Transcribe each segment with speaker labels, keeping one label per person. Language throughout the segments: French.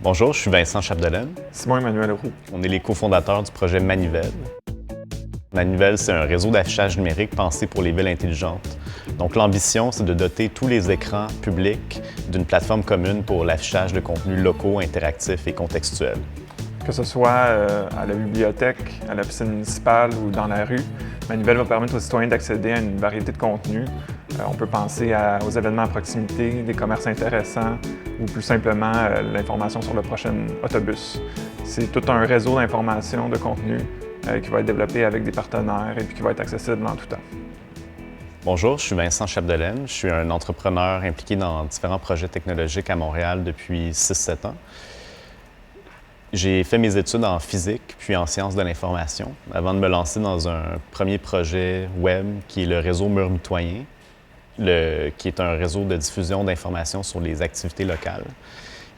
Speaker 1: Bonjour, je suis Vincent Chapdelaine.
Speaker 2: Simon-Emmanuel Roux.
Speaker 1: On est les cofondateurs du projet Manivelle. Manivelle, c'est un réseau d'affichage numérique pensé pour les villes intelligentes. Donc l'ambition, c'est de doter tous les écrans publics d'une plateforme commune pour l'affichage de contenus locaux, interactifs et contextuels.
Speaker 2: Que ce soit à la bibliothèque, à la piscine municipale ou dans la rue, Manivelle va permettre aux citoyens d'accéder à une variété de contenus. On peut penser aux événements à proximité, des commerces intéressants ou plus simplement l'information sur le prochain autobus. C'est tout un réseau d'informations, de contenus qui va être développé avec des partenaires et puis qui va être accessible en tout temps.
Speaker 1: Bonjour, je suis Vincent Chapdelaine. Je suis un entrepreneur impliqué dans différents projets technologiques à Montréal depuis 6-7 ans. J'ai fait mes études en physique puis en sciences de l'information avant de me lancer dans un premier projet web qui est le réseau Murs Mitoyens, qui est un réseau de diffusion d'informations sur les activités locales,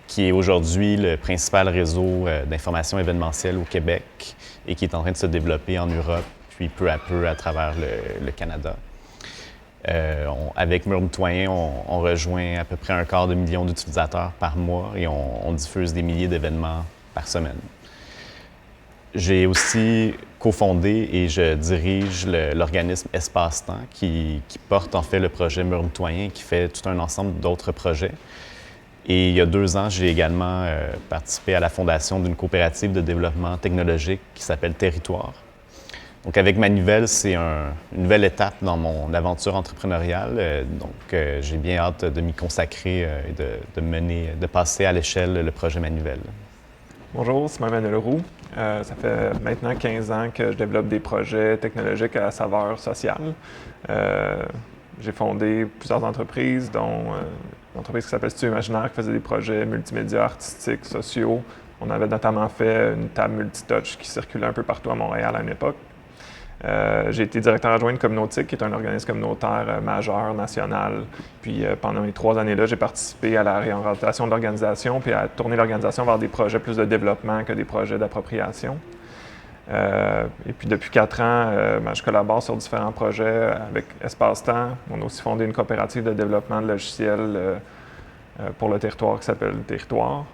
Speaker 1: qui est aujourd'hui le principal réseau d'information événementielle au Québec et qui est en train de se développer en Europe, puis peu à peu à travers le Canada. Avec Murs Mitoyens, on rejoint à peu près 250 000 d'utilisateurs par mois et on diffuse des milliers d'événements par semaine. J'ai aussi cofondé et je dirige l'organisme Espace-Temps qui porte en fait le projet Murs Mitoyens, qui fait tout un ensemble d'autres projets. Et il y a 2 ans, j'ai également participé à la fondation d'une coopérative de développement technologique qui s'appelle Territoire. Donc avec Manivelle, c'est une nouvelle étape dans mon aventure entrepreneuriale. J'ai bien hâte de m'y consacrer et de passer à l'échelle le projet Manivelle.
Speaker 2: Bonjour, Simon-Emmanuel Roux. Ça fait maintenant 15 ans que je développe des projets technologiques à saveur sociale. J'ai fondé plusieurs entreprises, dont une entreprise qui s'appelle Studio Imaginaire, qui faisait des projets multimédia, artistiques, sociaux. On avait notamment fait une table multitouch qui circulait un peu partout à Montréal à une époque. J'ai été directeur adjoint de Communautique, qui est un organisme communautaire majeur, national. Puis pendant les 3 années-là, j'ai participé à la réorientation de l'organisation puis à tourner l'organisation vers des projets plus de développement que des projets d'appropriation. Et puis depuis 4 ans, je collabore sur différents projets avec Espace-Temps. On a aussi fondé une coopérative de développement de logiciels pour le territoire qui s'appelle Territoire.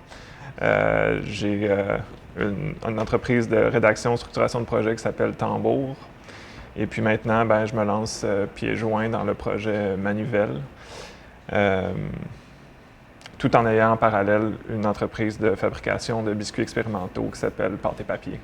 Speaker 2: J'ai une entreprise de rédaction, structuration de projet qui s'appelle Tambour. Et puis maintenant, je me lance pieds joints dans le projet Manivelle, tout en ayant en parallèle une entreprise de fabrication de biscuits expérimentaux qui s'appelle Pâte et Papier.